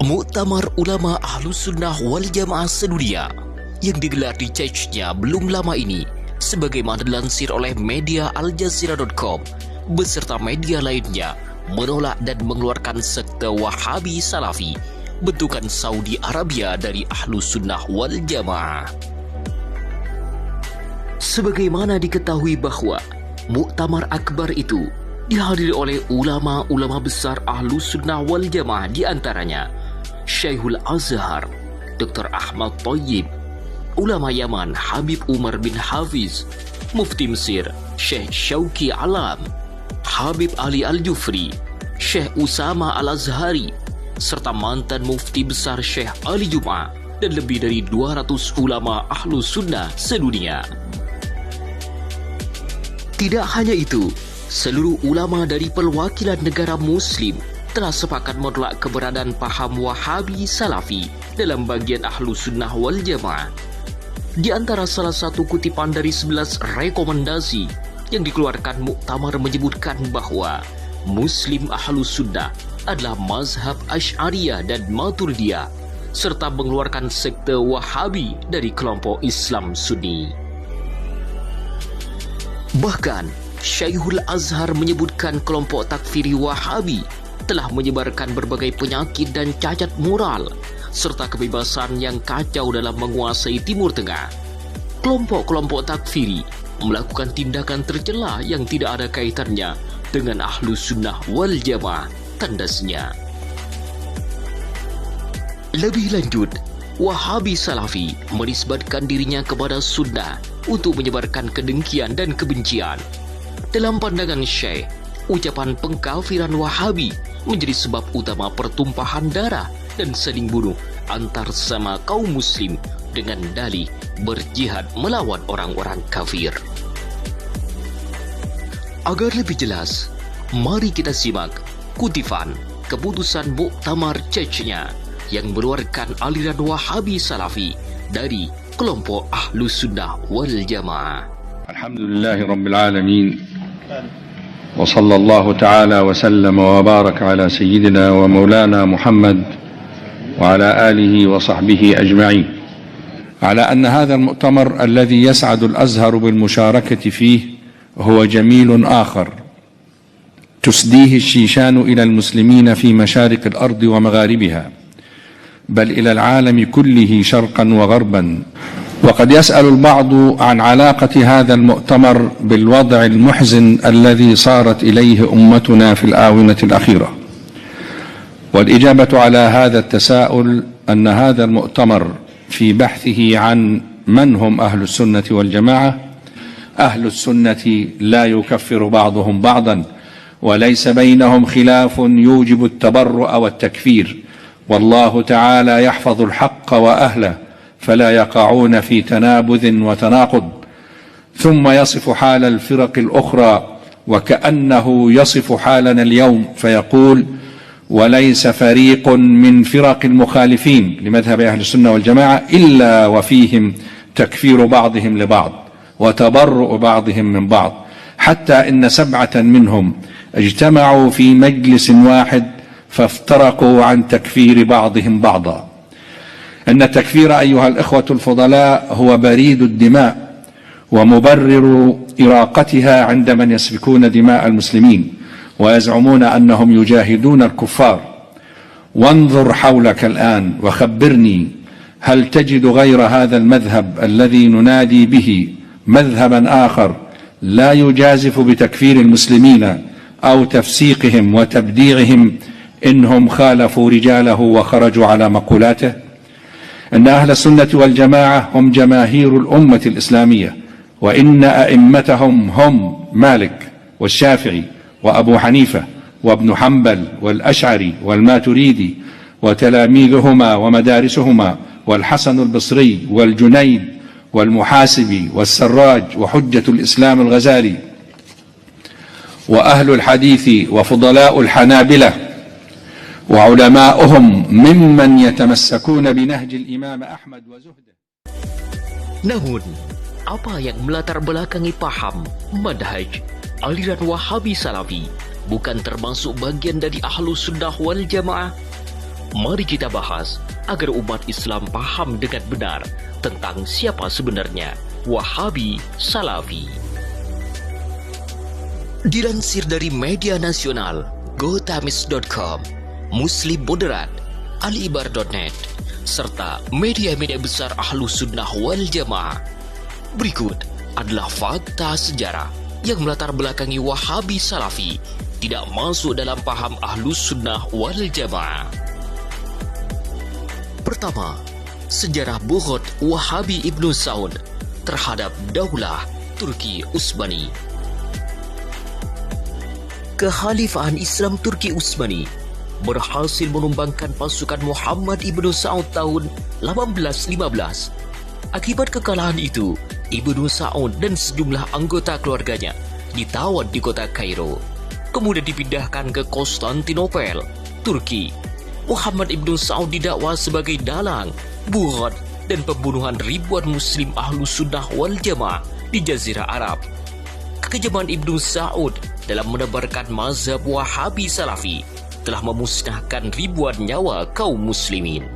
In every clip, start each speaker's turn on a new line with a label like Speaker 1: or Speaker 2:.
Speaker 1: Muktamar Ulama Ahlus Sunnah wal Jamaah sedunia yang digelar di Chechnya belum lama ini, sebagaimana dilansir oleh media Al-Jazeera.com beserta media lainnya, menolak dan mengeluarkan sekte Wahabi Salafi bentukan Saudi Arabia dari Ahlus Sunnah wal Jamaah. Sebagaimana diketahui bahwa Muktamar Akbar itu dihadiri oleh ulama-ulama besar Ahlus Sunnah wal Jamaah, di antaranya Syekhul Azhar Dr. Ahmad Thayyib, ulama Yaman Habib Umar bin Hafiz, Mufti Mesir Syekh Syauqi Alam, Habib Ali Al-Jufri, Syekh Usama Al-Azhari, serta mantan Mufti Besar Syekh Ali Jum'ah, dan lebih dari 200 ulama Ahlus Sunnah sedunia. Tidak hanya itu, seluruh ulama dari perwakilan negara Muslim telah sepakat menolak keberadaan paham Wahabi Salafi dalam bagian Ahlus Sunnah wal Jamaah. Di antara salah satu kutipan dari 11 rekomendasi yang dikeluarkan Muktamar menyebutkan bahwa Muslim Ahlus Sunnah adalah mazhab Asy'ariyah dan Maturidiyah, serta mengeluarkan sekte Wahabi dari kelompok Islam Sunni. Bahkan, Syekhul Azhar menyebutkan kelompok takfiri Wahabi telah menyebarkan berbagai penyakit dan cacat moral, serta kebebasan yang kacau dalam menguasai Timur Tengah. Kelompok-kelompok takfiri melakukan tindakan tercela yang tidak ada kaitannya dengan Ahlus Sunnah wal Jamaah, tandasnya. Lebih lanjut, Wahabi Salafi menisbatkan dirinya kepada Sunnah untuk menyebarkan kedengkian dan kebencian. Dalam pandangan Syekh, ucapan pengkafiran Wahabi menjadi sebab utama pertumpahan darah dan saling bunuh antar sesama kaum muslim dengan dalih berjihad melawan orang-orang kafir. Agar lebih jelas, mari kita simak kutipan keputusan Muktamar Chechnya yang mengeluarkan aliran Wahabi Salafi dari kelompok Ahlus Sunnah wal Jamaah.
Speaker 2: Alhamdulillahi Rabbil Alamin. وصلى الله تعالى وسلم وبارك على سيدنا ومولانا محمد وعلى آله وصحبه أجمعين. على أن هذا المؤتمر الذي يسعد الأزهر بالمشاركة فيه هو جميل آخر تسديه الشيشان إلى المسلمين في مشارق الأرض ومغاربها، بل إلى العالم كله شرقا وغربا. وقد يسأل البعض عن علاقة هذا المؤتمر بالوضع المحزن الذي صارت إليه أمتنا في الآونة الأخيرة، والإجابة على هذا التساؤل أن هذا المؤتمر في بحثه عن من هم أهل السنة والجماعة، أهل السنة لا يكفر بعضهم بعضا، وليس بينهم خلاف يوجب التبرؤ والتكفير، والله تعالى يحفظ الحق وأهله فلا يقعون في تنابذ وتناقض. ثم يصف حال الفرق الأخرى وكأنه يصف حالنا اليوم فيقول: وليس فريق من فرق المخالفين لمذهب أهل السنة والجماعة إلا وفيهم تكفير بعضهم لبعض وتبرؤ بعضهم من بعض، حتى إن 7 منهم اجتمعوا في مجلس واحد فافترقوا عن تكفير بعضهم بعضا. أن التكفير أيها الإخوة الفضلاء هو بريد الدماء ومبرر إراقتها عند من يسفكون دماء المسلمين ويزعمون أنهم يجاهدون الكفار. وانظر حولك الآن وخبرني، هل تجد غير هذا المذهب الذي ننادي به مذهبا آخر لا يجازف بتكفير المسلمين أو تفسيقهم وتبديعهم إنهم خالفوا رجاله وخرجوا على مقولاته؟ أن أهل السنة والجماعة هم جماهير الأمة الإسلامية، وإن أئمتهم هم مالك والشافعي وأبو حنيفة وابن حنبل والأشعري والماتريدي وتلاميذهما ومدارسهما والحسن البصري والجنيد والمحاسبي والسراج وحجة الإسلام الغزالي وأهل الحديث وفضلاء الحنابلة وعلماؤهم ممن يتمسكون بنهج الإمام أحمد وزهده.
Speaker 1: Namun, apa yang melatar belakangi paham, manhaj, aliran Wahabi Salafi bukan termasuk bagian dari Ahlus Sunnah wal Jamaah? Mari kita bahas agar umat Islam paham dengan benar tentang siapa sebenarnya Wahabi Salafi. Dilansir dari media nasional gotamis.com, Muslim Moderat, Alibar.net, serta media-media besar Ahlus Sunnah wal Jamaah, berikut adalah fakta sejarah yang melatar belakangi Wahabi Salafi tidak masuk dalam paham Ahlus Sunnah wal Jamaah. Pertama, sejarah bughd Wahabi Ibnu Saud terhadap Daulah Turki Utsmani. Kekhalifahan Islam Turki Utsmani berhasil menumbangkan pasukan Muhammad Ibnu Saud tahun 1815. Akibat kekalahan itu, Ibnu Saud dan sejumlah anggota keluarganya ditawan di kota Kairo, kemudian dipindahkan ke Konstantinopel, Turki. Muhammad Ibnu Saud didakwa sebagai dalang, bughd, dan pembunuhan ribuan muslim Ahlus Sunnah wal Jamaah di Jazirah Arab. Kekejaman Ibnu Saud dalam menebarkan mazhab Wahabi Salafi telah memusnahkan ribuan nyawa kaum muslimin.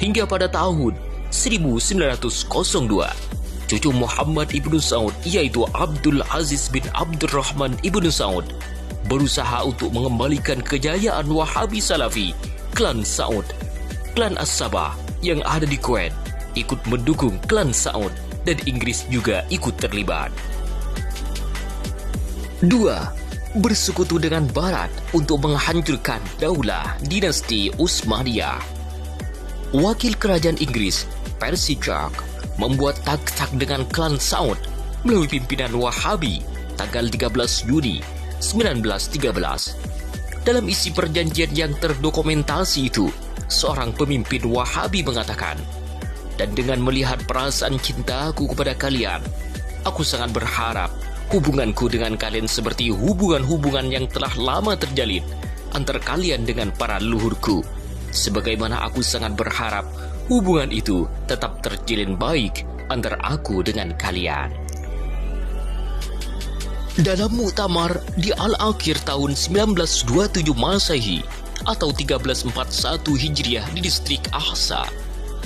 Speaker 1: Hingga pada tahun 1902, cucu Muhammad Ibnu Saud yaitu Abdul Aziz bin Abdurrahman Ibnu Saud berusaha untuk mengembalikan kejayaan Wahabi Salafi. Klan Saud, klan As-Sabah yang ada di Kuwait ikut mendukung klan Saud dan Inggris juga ikut terlibat. 2. Bersekutu dengan Barat untuk menghancurkan daulah dinasti Utsmaniyah. Wakil kerajaan Inggris, Percy Clark, membuat taktik dengan klan Saud melalui pimpinan Wahabi tanggal 13 Juni 1913. Dalam isi perjanjian yang terdokumentasi itu, seorang pemimpin Wahabi mengatakan, "Dan dengan melihat perasaan cintaku kepada kalian, aku sangat berharap hubunganku dengan kalian seperti hubungan-hubungan yang telah lama terjalin antara kalian dengan para leluhurku. Sebagaimana aku sangat berharap hubungan itu tetap terjalin baik antara aku dengan kalian." Dalam muktamar di Al-Akhir tahun 1927 Masehi atau 1341 Hijriah di distrik Ahsa,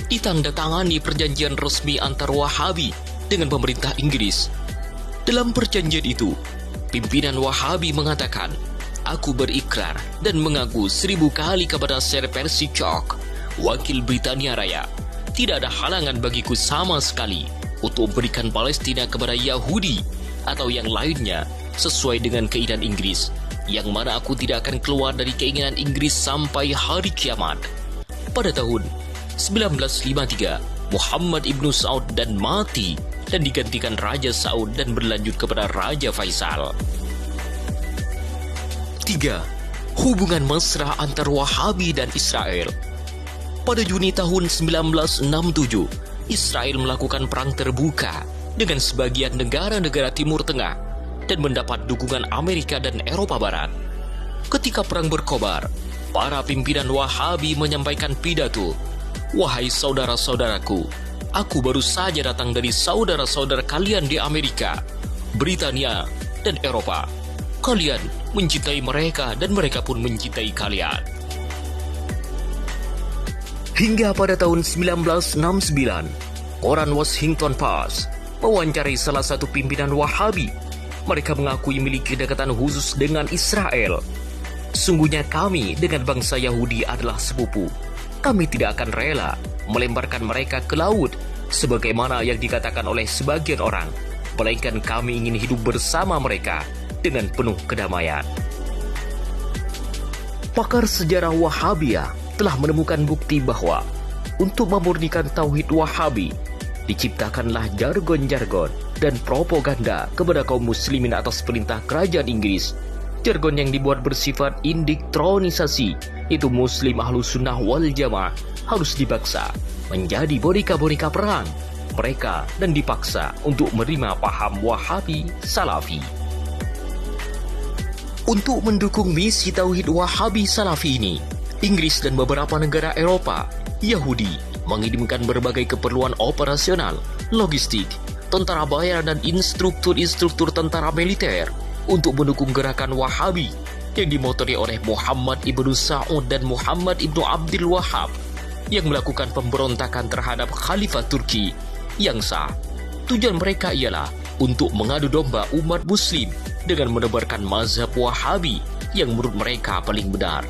Speaker 1: ditandatangani perjanjian resmi antar Wahabi dengan pemerintah Inggris. Dalam perjanjian itu, pimpinan Wahabi mengatakan, "Aku berikrar dan mengaku 1000 kali kepada Sir Percy Clark, wakil Britania Raya, tidak ada halangan bagiku sama sekali untuk memberikan Palestina kepada Yahudi atau yang lainnya sesuai dengan keinginan Inggris, yang mana aku tidak akan keluar dari keinginan Inggris sampai hari kiamat." Pada tahun 1953, Muhammad Ibnu Saud dan mati dan digantikan Raja Saud dan berlanjut kepada Raja Faisal. 3. Hubungan mesra antar Wahabi dan Israel. Pada Juni tahun 1967, Israel melakukan perang terbuka dengan sebagian negara-negara Timur Tengah dan mendapat dukungan Amerika dan Eropa Barat. Ketika perang berkobar, para pimpinan Wahabi menyampaikan pidato, "Wahai saudara-saudaraku, aku baru saja datang dari saudara-saudara kalian di Amerika, Britania, dan Eropa. Kalian mencintai mereka dan mereka pun mencintai kalian." Hingga pada tahun 1969, koran Washington Post mewawancarai salah satu pimpinan Wahabi. Mereka mengakui memiliki kedekatan khusus dengan Israel. "Sungguhnya kami dengan bangsa Yahudi adalah sepupu. Kami tidak akan rela melemparkan mereka ke laut sebagaimana yang dikatakan oleh sebagian orang, melainkan kami ingin hidup bersama mereka dengan penuh kedamaian." Pakar sejarah Wahabiyah telah menemukan bukti bahwa untuk memurnikan tauhid Wahabi, diciptakanlah jargon-jargon dan propaganda kepada kaum muslimin atas perintah kerajaan Inggris. Jargon yang dibuat bersifat indoktrinisasi, itu muslim Ahlus Sunnah wal Jamaah harus dipaksa menjadi boneka-boneka perang mereka dan dipaksa untuk menerima paham Wahabi Salafi. Untuk mendukung misi tauhid Wahabi Salafi ini, Inggris dan beberapa negara Eropa, Yahudi mengirimkan berbagai keperluan operasional, logistik, tentara bayaran dan instruktur-instruktur tentara militer untuk mendukung gerakan Wahabi yang dimotori oleh Muhammad ibnu Sa'ud dan Muhammad ibnu Abdul Wahhab yang melakukan pemberontakan terhadap Khalifah Turki yang sah. Tujuan mereka ialah untuk mengadu domba umat muslim dengan menebarkan mazhab Wahabi yang menurut mereka paling benar.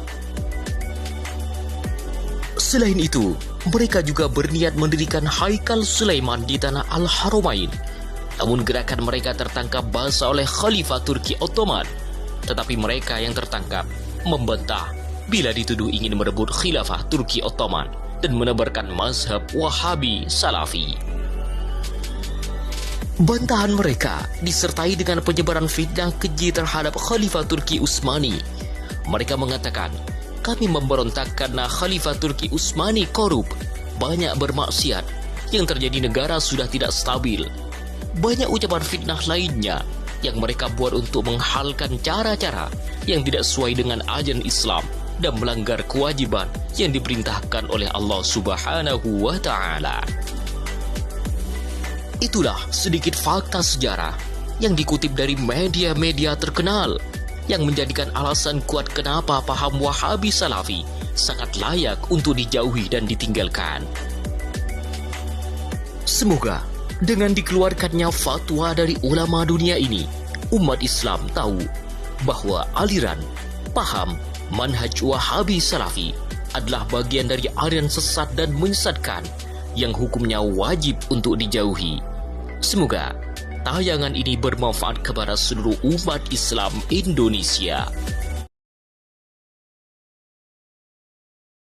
Speaker 1: Selain itu, mereka juga berniat mendirikan Haikal Sulaiman di tanah Al-Haramain. Namun gerakan mereka tertangkap basah oleh Khalifah Turki Ottoman. Tetapi mereka yang tertangkap membantah bila dituduh ingin merebut khilafah Turki Ottoman dan menebarkan mazhab Wahabi Salafi. Bantahan mereka disertai dengan penyebaran fitnah keji terhadap Khalifah Turki Utsmani. Mereka mengatakan, kami memberontak karena Khalifah Turki Utsmani korup, banyak bermaksiat, yang terjadi negara sudah tidak stabil. Banyak ucapan fitnah lainnya yang mereka buat untuk menghalalkan cara-cara yang tidak sesuai dengan ajaran Islam dan melanggar kewajiban yang diperintahkan oleh Allah Subhanahu wa Ta'ala. Itulah sedikit fakta sejarah yang dikutip dari media-media terkenal yang menjadikan alasan kuat kenapa paham Wahabi Salafi sangat layak untuk dijauhi dan ditinggalkan. Semoga dengan dikeluarkannya fatwa dari ulama dunia ini, umat Islam tahu bahwa aliran, paham, manhaj Wahabi Salafi adalah bagian dari aliran sesat dan menyesatkan yang hukumnya wajib untuk dijauhi. Semoga tayangan ini bermanfaat kepada seluruh umat Islam Indonesia.